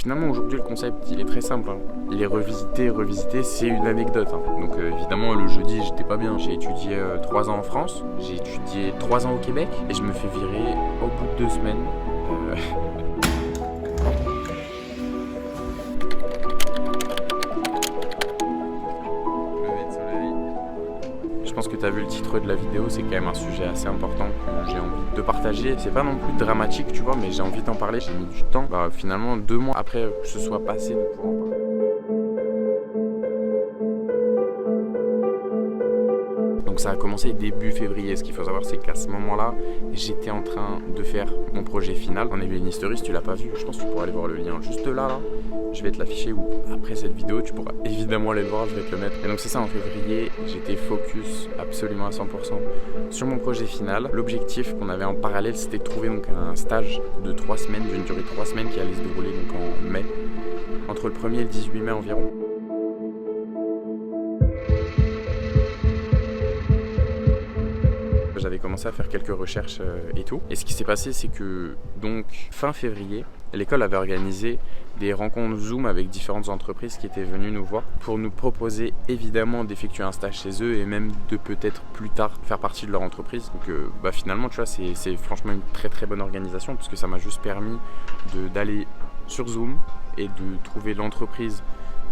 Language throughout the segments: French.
Finalement aujourd'hui le concept il est très simple, hein. Il est revisité, c'est une anecdote, hein. Donc évidemment le jeudi j'étais pas bien. J'ai étudié 3 ans en France, j'ai étudié 3 ans au Québec et je me fais virer au bout de 2 semaines. Je pense que tu as vu le titre de la vidéo, c'est quand même un sujet assez important que j'ai envie de partager. C'est pas non plus dramatique, tu vois, mais j'ai envie d'en parler. J'ai mis du temps, finalement 2 mois après que ce soit passé, de pouvoir en parler. Donc ça a commencé début février. Ce qu'il faut savoir, c'est qu'à ce moment-là, j'étais en train de faire mon projet final en ébénisterie. Si tu l'as pas vu, je pense que tu pourras aller voir le lien juste là. Je vais te l'afficher ou après cette vidéo, tu pourras évidemment aller le voir, je vais te le mettre. Et donc c'est ça, en février, j'étais focus absolument à 100% sur mon projet final. L'objectif qu'on avait en parallèle, c'était de trouver donc un stage de 3 semaines, d'une durée de 3 semaines qui allait se dérouler donc en mai, entre le 1er et le 18 mai environ. J'avais commencé à faire quelques recherches et tout. Et ce qui s'est passé, c'est que donc fin février, l'école avait organisé des rencontres Zoom avec différentes entreprises qui étaient venues nous voir pour nous proposer évidemment d'effectuer un stage chez eux et même de peut-être plus tard faire partie de leur entreprise. Donc finalement, tu vois, c'est franchement une très très bonne organisation parce que ça m'a juste permis d'aller sur Zoom et de trouver l'entreprise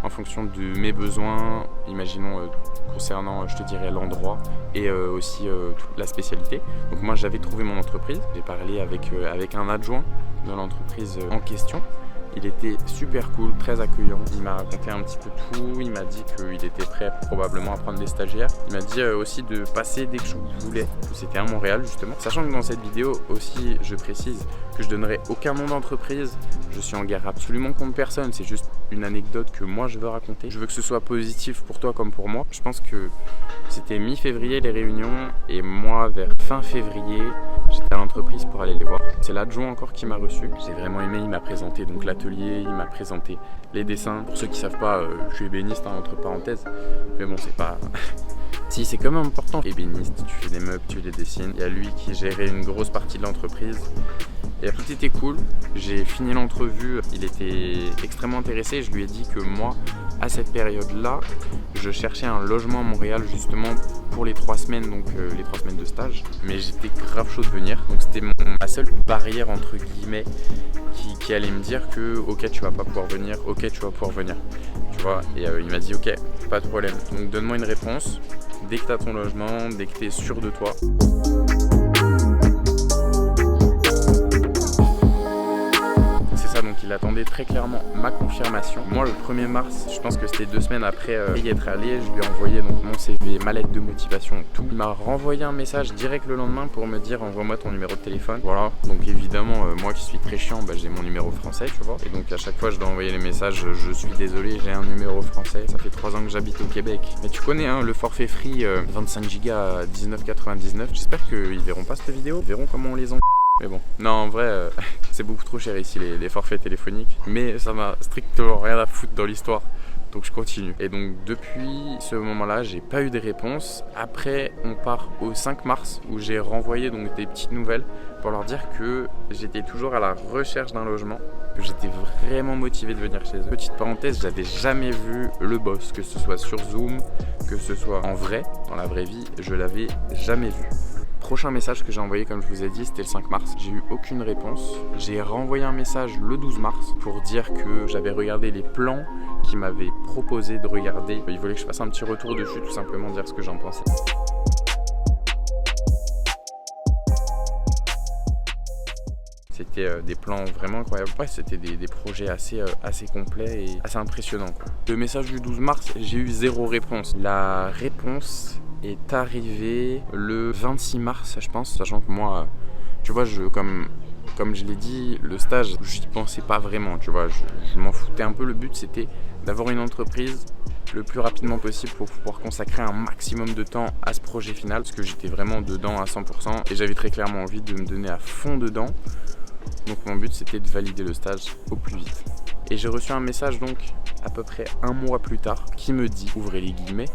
en fonction de mes besoins, imaginons concernant, je te dirais, l'endroit et aussi toute la spécialité. Donc moi j'avais trouvé mon entreprise, j'ai parlé avec un adjoint de l'entreprise en question. Il était super cool, très accueillant, il m'a raconté un petit peu tout, il m'a dit qu'il était prêt probablement à prendre des stagiaires. Il m'a dit aussi de passer dès que je voulais, c'était à Montréal justement. Sachant que dans cette vidéo aussi, je précise que je donnerai aucun nom d'entreprise, je suis en guerre absolument contre personne, c'est juste une anecdote que moi je veux raconter. Je veux que ce soit positif pour toi comme pour moi. Je pense que c'était mi-février les réunions et moi vers fin février, j'étais à l'entreprise pour aller les voir. C'est l'adjoint encore qui m'a reçu. J'ai vraiment aimé, il m'a présenté donc l'atelier, il m'a présenté les dessins. Pour ceux qui savent pas, je suis ébéniste entre parenthèses, mais bon c'est pas... Si, c'est quand même important. Ébéniste, tu fais des meubles, tu les dessines. Il y a lui qui gérait une grosse partie de l'entreprise. Et tout était cool. J'ai fini l'entrevue, il était extrêmement intéressé. Je lui ai dit que moi, à cette période-là, je cherchais un logement à Montréal justement pour les 3 semaines, donc les 3 semaines de stage. Mais j'étais grave chaud de venir. Donc c'était ma seule barrière entre guillemets qui allait me dire que ok tu vas pas pouvoir venir, ok tu vas pouvoir venir. Tu vois, et il m'a dit ok, pas de problème. Donc donne-moi une réponse dès que tu as ton logement, dès que tu es sûr de toi. Donc il attendait très clairement ma confirmation. Moi le 1er mars, je pense que c'était 2 semaines après y être allé, je lui ai envoyé donc mon CV, ma lettre de motivation, tout. Il m'a renvoyé un message direct le lendemain pour me dire envoie-moi ton numéro de téléphone. Voilà, donc évidemment moi qui suis très chiant, j'ai mon numéro français tu vois. Et donc à chaque fois je dois envoyer les messages, je suis désolé j'ai un numéro français. Ça fait 3 ans que j'habite au Québec. Mais tu connais hein, le forfait free 25 Go à 19,99. J'espère qu'ils verront pas cette vidéo, ils verront comment on les en... Mais bon, non en vrai c'est beaucoup trop cher ici les forfaits téléphoniques. Mais ça m'a strictement rien à foutre dans l'histoire. Donc je continue. Et donc depuis ce moment-là, j'ai pas eu de réponse. Après on part au 5 mars où j'ai renvoyé donc des petites nouvelles pour leur dire que j'étais toujours à la recherche d'un logement, que j'étais vraiment motivé de venir chez eux. Petite parenthèse, j'avais jamais vu le boss, que ce soit sur Zoom, que ce soit en vrai, dans la vraie vie, je l'avais jamais vu. Prochain message que j'ai envoyé, comme je vous ai dit, c'était le 5 mars. J'ai eu aucune réponse. J'ai renvoyé un message le 12 mars pour dire que j'avais regardé les plans qu'ils m'avaient proposé de regarder. Ils voulaient que je fasse un petit retour dessus, tout simplement dire ce que j'en pensais. C'était des plans vraiment incroyables. Ouais, c'était des projets assez complets et assez impressionnants, quoi. Le message du 12 mars, j'ai eu 0 réponse. La réponse est arrivée le 26 mars, je pense, sachant que moi, tu vois, comme je l'ai dit, le stage, je n'y pensais pas vraiment, tu vois, je m'en foutais un peu. Le but, c'était d'avoir une entreprise le plus rapidement possible pour pouvoir consacrer un maximum de temps à ce projet final, parce que j'étais vraiment dedans à 100% et j'avais très clairement envie de me donner à fond dedans. Donc mon but, c'était de valider le stage au plus vite. Et j'ai reçu un message donc à peu près 1 mois plus tard qui me dit, ouvrez les guillemets,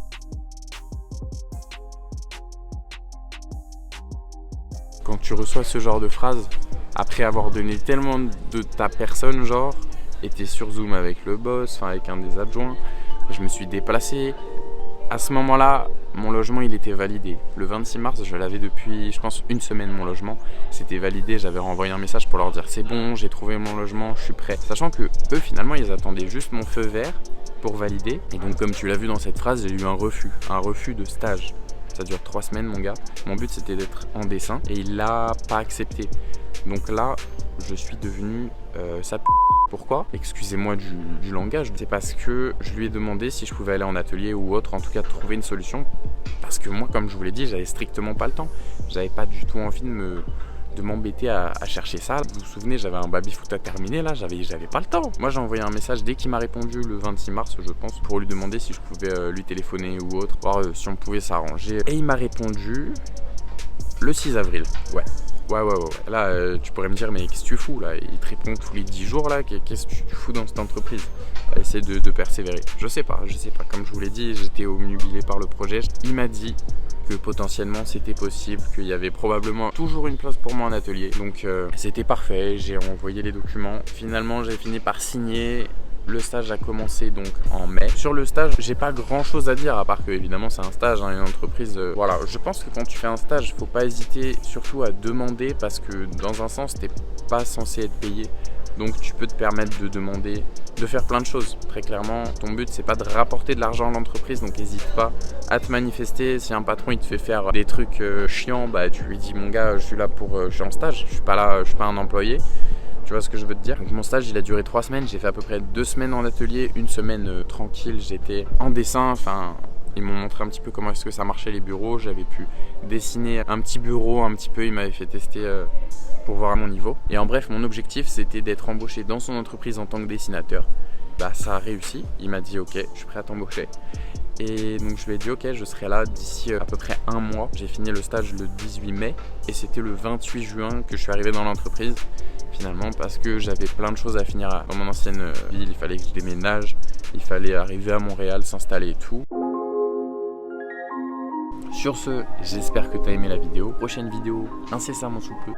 quand tu reçois ce genre de phrase, après avoir donné tellement de ta personne, genre, été sur Zoom avec le boss, enfin avec un des adjoints. Je me suis déplacé. À ce moment-là, mon logement il était validé. Le 26 mars, je l'avais depuis, je pense, une semaine mon logement. C'était validé, j'avais renvoyé un message pour leur dire c'est bon, j'ai trouvé mon logement, je suis prêt. Sachant que eux finalement ils attendaient juste mon feu vert pour valider. Et donc comme tu l'as vu dans cette phrase, j'ai eu un refus de stage. Ça dure 3 semaines mon gars. Mon but c'était d'être en dessin et il l'a pas accepté. Donc là, je suis devenu sa p***. Pourquoi? Excusez-moi du langage. C'est parce que je lui ai demandé si je pouvais aller en atelier ou autre, en tout cas trouver une solution. Parce que moi, comme je vous l'ai dit, j'avais strictement pas le temps. J'avais pas du tout envie de m'embêter à chercher ça. Vous vous souvenez, j'avais un baby-foot à terminer là, j'avais pas le temps. Moi j'ai envoyé un message dès qu'il m'a répondu le 26 mars je pense, pour lui demander si je pouvais lui téléphoner ou autre, voir si on pouvait s'arranger. Et il m'a répondu le 6 avril, ouais. Là, tu pourrais me dire, mais qu'est-ce que tu fous là? Il te répond tous les 10 jours là, qu'est-ce que tu fous dans cette entreprise? Essaie de persévérer. Je sais pas. Comme je vous l'ai dit, j'étais obnubilé par le projet. Il m'a dit que potentiellement c'était possible, qu'il y avait probablement toujours une place pour moi en atelier. Donc c'était parfait, j'ai envoyé les documents. Finalement, j'ai fini par signer. Le stage a commencé donc en mai. Sur le stage, j'ai pas grand chose à dire à part que évidemment c'est un stage, une entreprise. Voilà, je pense que quand tu fais un stage, faut pas hésiter surtout à demander parce que dans un sens, t'es pas censé être payé. Donc tu peux te permettre de demander, de faire plein de choses. Très clairement, ton but c'est pas de rapporter de l'argent à l'entreprise, donc n'hésite pas à te manifester. Si un patron il te fait faire des trucs chiants, bah tu lui dis mon gars, je suis là je suis en stage, je suis pas un employé. Tu vois ce que je veux te dire? Donc mon stage il a duré 3 semaines, j'ai fait à peu près 2 semaines en atelier, une semaine tranquille, j'étais en dessin, enfin ils m'ont montré un petit peu comment est-ce que ça marchait les bureaux, j'avais pu dessiner un petit bureau un petit peu, ils m'avaient fait tester pour voir à mon niveau. Et en bref, mon objectif c'était d'être embauché dans son entreprise en tant que dessinateur. Bah ça a réussi, il m'a dit ok, je suis prêt à t'embaucher. Et donc je lui ai dit ok, je serai là d'ici à peu près 1 mois. J'ai fini le stage le 18 mai et c'était le 28 juin que je suis arrivé dans l'entreprise. Finalement parce que j'avais plein de choses à finir dans mon ancienne ville, il fallait que je déménage, il fallait arriver à Montréal, s'installer et tout. Sur ce, j'espère que tu as aimé la vidéo. Prochaine vidéo incessamment sous peu.